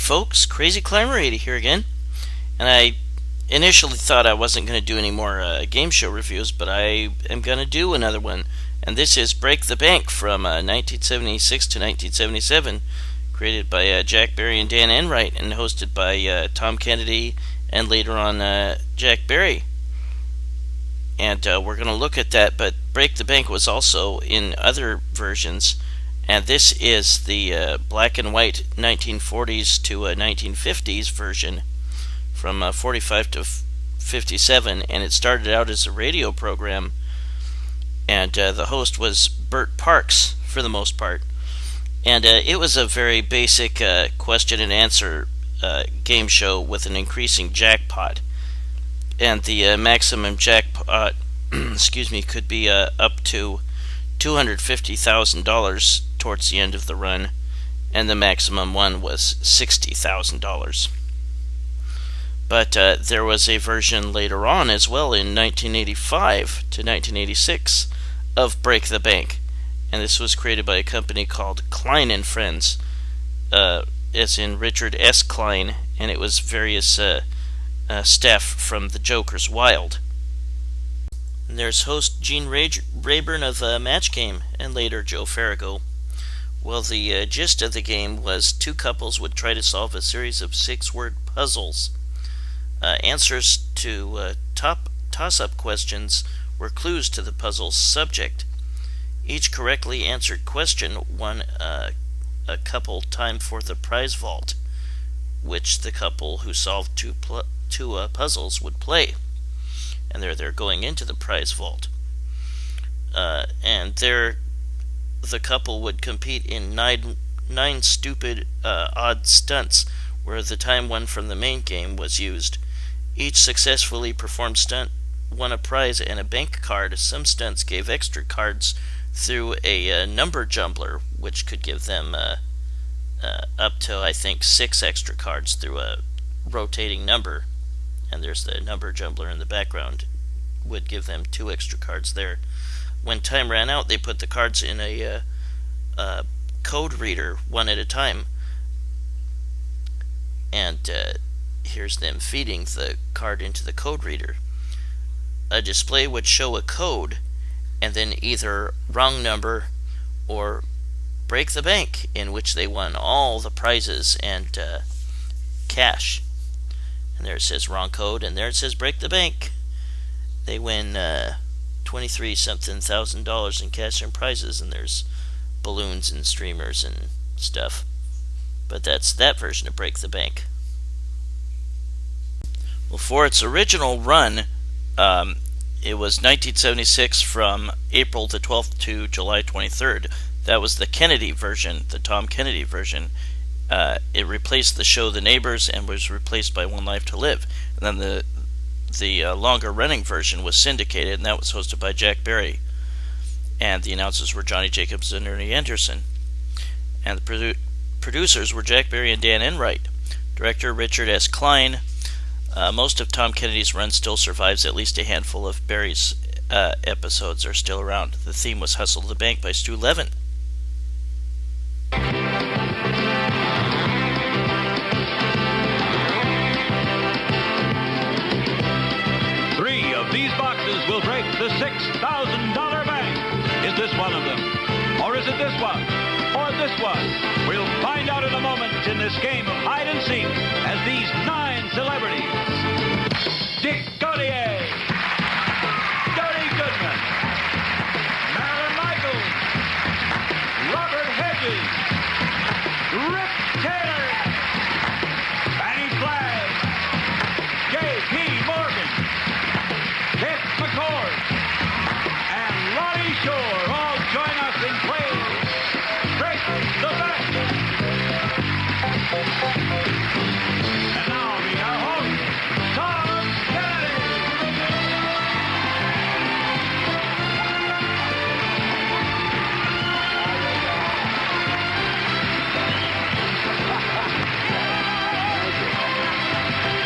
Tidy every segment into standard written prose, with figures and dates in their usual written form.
folks, Crazyclimber80 here again, and I initially thought I wasn't going to do any more game show reviews, but I am going to do another one, and this is Break the Bank from 1976 to 1977, created by Jack Barry and Dan Enright, and hosted by Tom Kennedy and later on Jack Barry. And we're going to look at that, but Break the Bank was also in other versions. And this is the black and white 1940s to 1950s version from 45 to 57, and it started out as a radio program, and the host was Bert Parks for the most part. And it was a very basic question and answer game show with an increasing jackpot. And the maximum jackpot could be up to $250,000 towards the end of the run, and the maximum one was $60,000. But there was a version later on as well in 1985 to 1986 of Break the Bank, and this was created by a company called Klein and Friends, as in Richard S. Klein, and it was various staff from the Joker's Wild. And there's host Gene Rayburn of Match Game, and later Joe Farrago. Well, the gist of the game was two couples would try to solve a series of 6-word puzzles. Answers to toss-up questions were clues to the puzzle's subject. Each correctly answered question won a couple time for the prize vault, which the couple who solved two puzzles would play. And they're going into the prize vault. And there, the couple would compete in nine stupid, odd stunts, where the time won from the main game was used. Each successfully performed stunt won a prize and a bank card. Some stunts gave extra cards through a number jumbler, which could give them up to, I think, 6 extra cards through a rotating number. And there's the number jumbler in the background, would give them 2 extra cards there. When time ran out, they put the cards in a code reader one at a time. And here's them feeding the card into the code reader. A display would show a code, and then either wrong number or Break the Bank, in which they won all the prizes and cash. And there it says wrong code, and there it says Break the Bank. They win $23-something thousand in cash and prizes, and there's balloons and streamers and stuff. But that's that version of Break the Bank. Well, for its original run, it was 1976 from April the 12th to July 23rd. That was the Kennedy version, the Tom Kennedy version. It replaced the show The Neighbors and was replaced by One Life to Live. And then the longer running version was Syndicated, and that was hosted by Jack Barry. And the announcers were Johnny Jacobs and Ernie Anderson. And the producers were Jack Barry and Dan Enright. Director Richard S. Klein. Most of Tom Kennedy's run still survives. At least a handful of Barry's episodes are still around. The theme was Hustle to the Bank by Stu Levin. These boxes will break the $6,000 bank. Is this one of them? Or is it this one? Or this one? We'll find out in a moment in this game of hide and seek as these 9 celebrities: Dick Gautier, Gary Goodman, Marilyn Michaels, Robert Hedges, Rip Taylor, Fanny Flagg, J.P. Morgan, Kit McCord, and Ronnie Shore all join us in playing Break the Bank. And now meet our host, Tom Kennedy.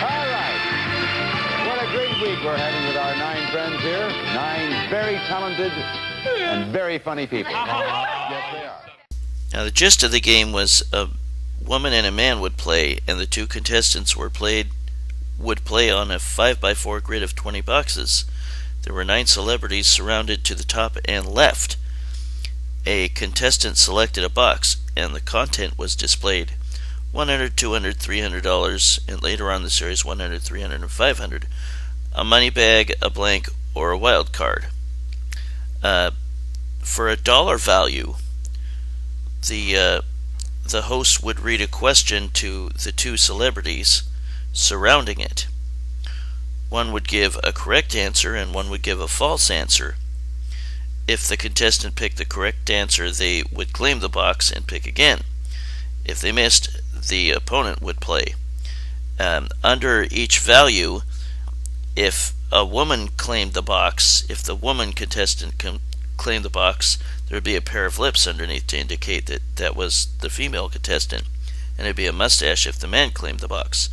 All right. What a great week we're having with our 9 friends here. 9 very talented and very funny people. Yes, they are. Now, the gist of the game was woman and a man would play, and the two contestants would play on a 5x4 grid of 20 boxes. There were 9 celebrities surrounded to the top and left. A contestant selected a box, and the content was displayed: $100, $200, $300, and later on in the series, $100, $300, and $500. A money bag, a blank, or a wild card. For a dollar value, the host would read a question to the two celebrities surrounding it. One would give a correct answer and one would give a false answer. If the contestant picked the correct answer, they would claim the box and pick again. If they missed, the opponent would play. Under each value, if a woman claimed the box, if the woman contestant claimed the box, there would be a pair of lips underneath to indicate that that was the female contestant, and it'd be a mustache if the man claimed the box.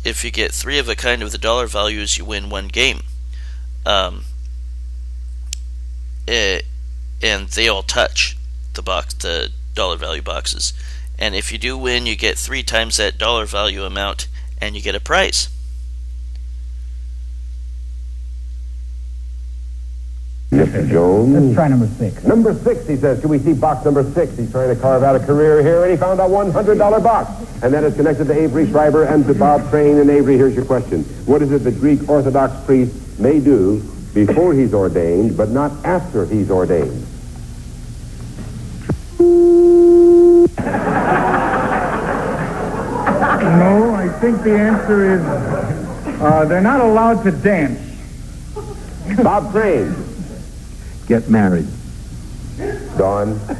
If you get 3 of a kind of the dollar values, you win 1 game. And they all touch the dollar value boxes. And if you do win, you get 3 times that dollar value amount, and you get a prize. Mr. Jones. Let's try number 6. Number 6, he says. Can we see box number 6? He's trying to carve out a career here, and he found a $100 box. And that is connected to Avery Schreiber and to Bob Crane. And Avery, here's your question. What is it that Greek Orthodox priests may do before he's ordained, but not after he's ordained? No, I think the answer is they're not allowed to dance. Bob Crane. Get married. Don. I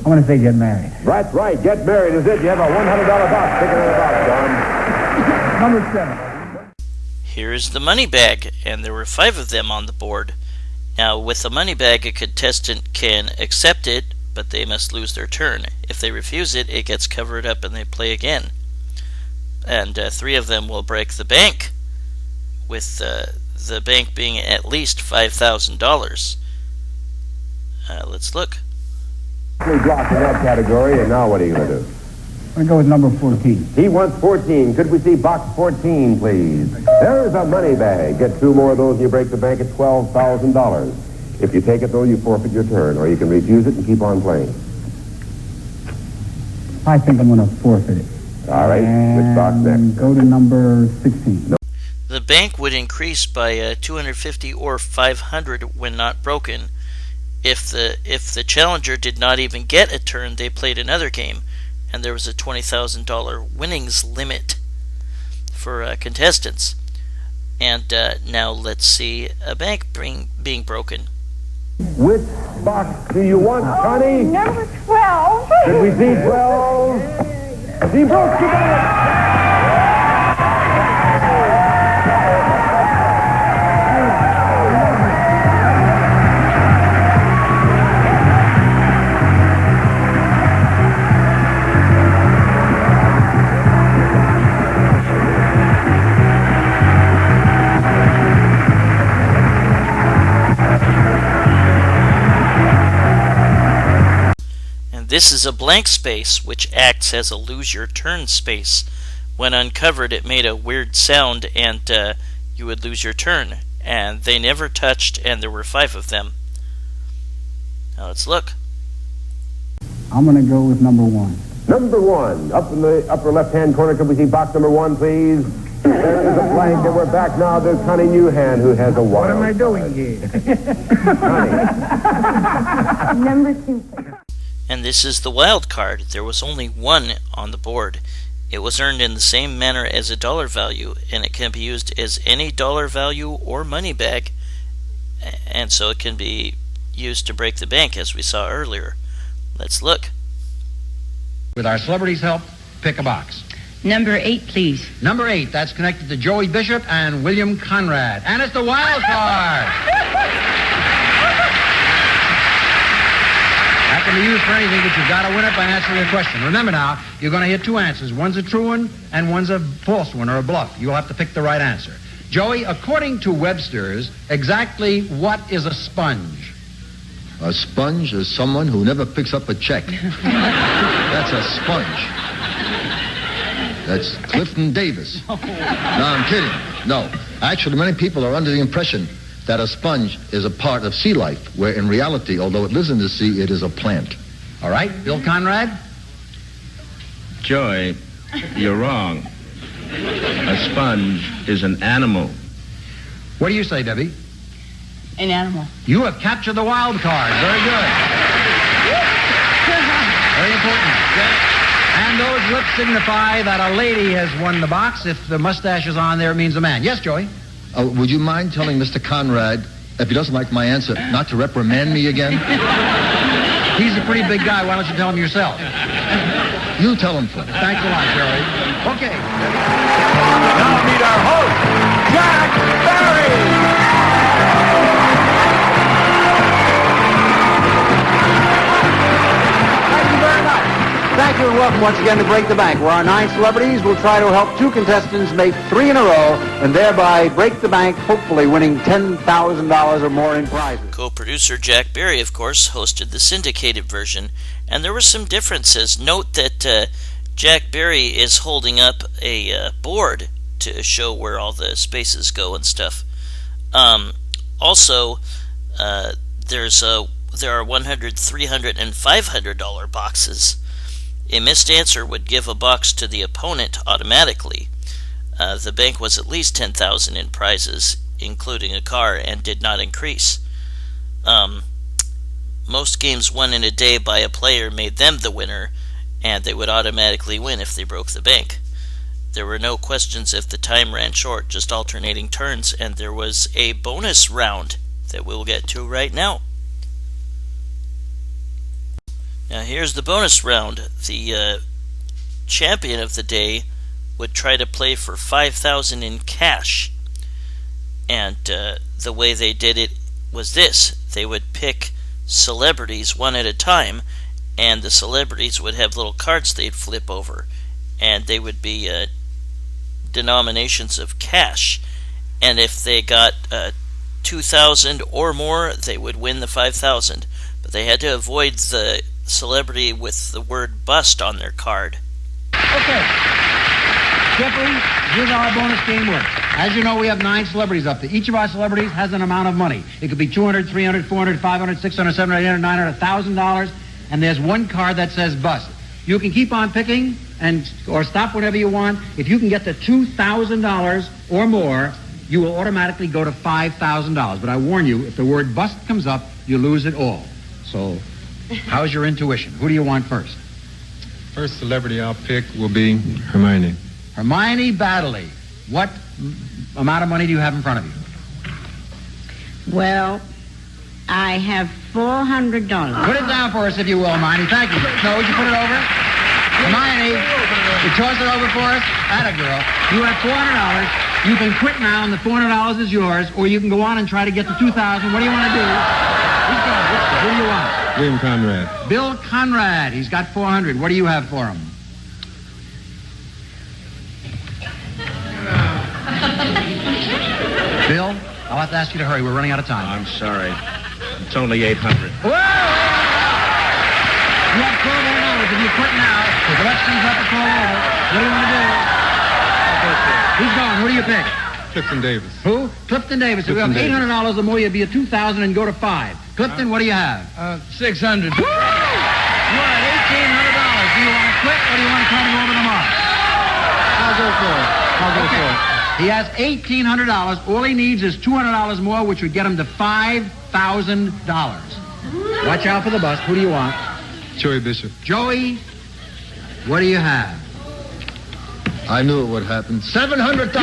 want to say get married. That's right. Get married is it. You have a $100 box. Pick another box, Don. Number 7. Here's the money bag, and there were 5 of them on the board. Now, with the money bag, a contestant can accept it, but they must lose their turn. If they refuse it, it gets covered up and they play again. And 3 of them will break the bank, with the bank being at least $5,000. Let's look. We blocked in that category, and now what are you going to do? I'm going to go with number 14. He wants 14. Could we see box 14, please? There's a money bag. Get 2 more of those and you break the bank at $12,000. If you take it, though, you forfeit your turn, or you can refuse it and keep on playing. I think I'm going to forfeit it. All right. Which box next? Go to number 16. The bank would increase by 250 or 500 when not broken. If the challenger did not even get a turn, they played another game, and there was a $20,000 winnings limit for contestants. And now let's see a bank being broken. Which box do you want, Connie? Number 12. Did we see 12? He broke the bank! This is a blank space, which acts as a lose-your-turn space. When uncovered, it made a weird sound, and you would lose your turn. And they never touched, and there were 5 of them. Now let's look. I'm going to go with number 1. Number 1. Up in the upper left-hand corner, can we see box number 1, please? There is a blank, and we're back now to Connie Newhan, who has a wild What am I doing here? Number 2. And this is the wild card. There was only 1 on the board. It was earned in the same manner as a dollar value, and it can be used as any dollar value or money bag, and so it can be used to break the bank, as we saw earlier. Let's look. With our celebrities' help, pick a box. Number 8, please. Number 8, that's connected to Joey Bishop and William Conrad. And it's the wild card! That can be used for anything, but you've got to win it by answering a question. Remember now, you're going to hear 2 answers. One's a true one, and one's a false one, or a bluff. You'll have to pick the right answer. Joey, according to Webster's, exactly what is a sponge? A sponge is someone who never picks up a check. That's a sponge. That's Clifton Davis. No, I'm kidding. No. Actually, many people are under the impression that a sponge is a part of sea life, where in reality, although it lives in the sea, it is a plant. All right, Bill Conrad? Joey, you're wrong. A sponge is an animal. What do you say, Debbie? An animal. You have captured the wild card. Very good. Very important. And those lips signify that a lady has won the box. If the mustache is on there, it means a man. Yes, Joey? Would you mind telling Mr. Conrad, if he doesn't like my answer, not to reprimand me again? He's a pretty big guy. Why don't you tell him yourself? You tell him first. Thanks a lot, Joey. Okay. Now meet our host, Jack Barry. Thank you and welcome once again to Break the Bank, where our 9 celebrities will try to help 2 contestants make 3 in a row and thereby break the bank, hopefully winning $10,000 or more in prizes. Co-producer Jack Barry, of course, hosted the syndicated version, and there were some differences. Note that Jack Barry is holding up a board to show where all the spaces go and stuff. Also, there are $100, $300, and $500 boxes. A missed answer would give a box to the opponent automatically. The bank was at least $10,000 in prizes, including a car, and did not increase. Most games won in a day by a player made them the winner, and they would automatically win if they broke the bank. There were no questions if the time ran short, just alternating turns, and there was a bonus round that we'll get to right now. Now here's the bonus round. The champion of the day would try to play for $5,000 in cash. And the way they did it was this. They would pick celebrities one at a time, and the celebrities would have little cards they'd flip over. And they would be denominations of cash. And if they got $2,000 or more, they would win the $5,000. But they had to avoid the celebrity with the word bust on their card. Okay. Jeffrey, here's how our bonus game works. As you know, we have 9 celebrities up there. Each of our celebrities has an amount of money. It could be $200, $300, $400, $500, $600, $700, $800, $900, $1,000, and there's one card that says bust. You can keep on picking or stop whenever you want. If you can get to $2,000 or more, you will automatically go to $5,000. But I warn you, if the word bust comes up, you lose it all. So, how's your intuition? Who do you want first? First celebrity I'll pick will be Hermione. Hermione Baddeley. What amount of money do you have in front of you? Well, I have $400. Put it down for us, if you will, Hermione. Thank you. No, would you put it over? Hermione, you toss it over for us? Atta girl. You have $400. You can quit now, and the $400 is yours, or you can go on and try to get to $2,000. What do you want to do? Who do you want? William Conrad. Bill Conrad. He's got $400. What do you have for him? Bill, I'll have to ask you to hurry. We're running out of time. I'm sorry. It's only $800. Whoa! You have $1,200. If you quit now, the election's up to $1,200. What do you want to do? Who's going? Who do you pick? Clifton Davis. Who? Clifton Davis. If you have $800 or more, you'd be at $2,000 and go to $5,000. Clifton, what do you have? $600. Woo! You're at $1,800. Do you want to quit or do you want to try to go over tomorrow? I'll go for it. He has $1,800. All he needs is $200 more, which would get him to $5,000. Watch out for the bust. Who do you want? Joey Bishop. Joey, what do you have? I knew it would happen. $700.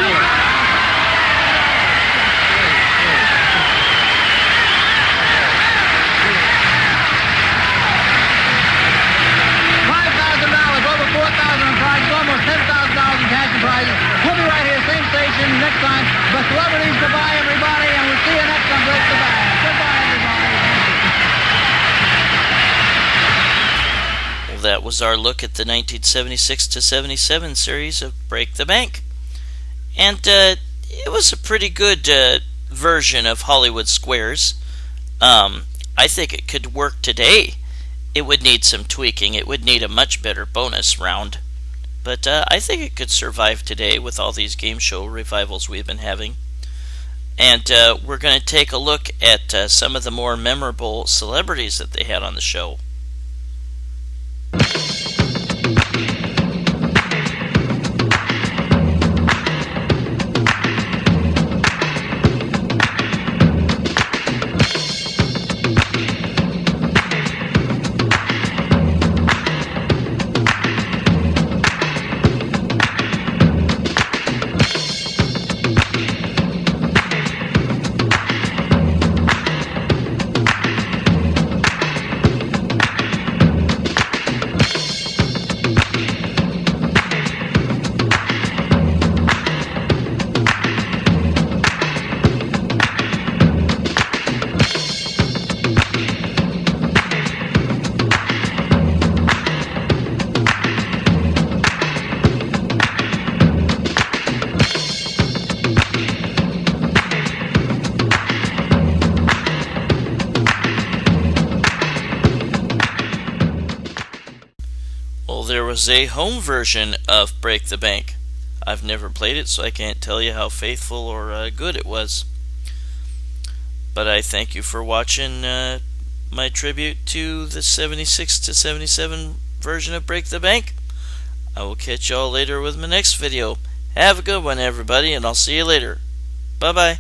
We'll be right here, same station, next time. The celebrities, goodbye, everybody, and we'll see you next on Break the Bank. Goodbye, everybody. Well, that was our look at the 1976 to 77 series of Break the Bank. And it was a pretty good version of Hollywood Squares. I think it could work today. It would need some tweaking. It would need a much better bonus round. But I think it could survive today with all these game show revivals we've been having. And we're going to take a look at some of the more memorable celebrities that they had on the show. There was a home version of Break the Bank. I've never played it, so I can't tell you how faithful or good it was. But I thank you for watching my tribute to the 76 to 77 version of Break the Bank. I will catch y'all later with my next video. Have a good one, everybody, and I'll see you later. Bye-bye.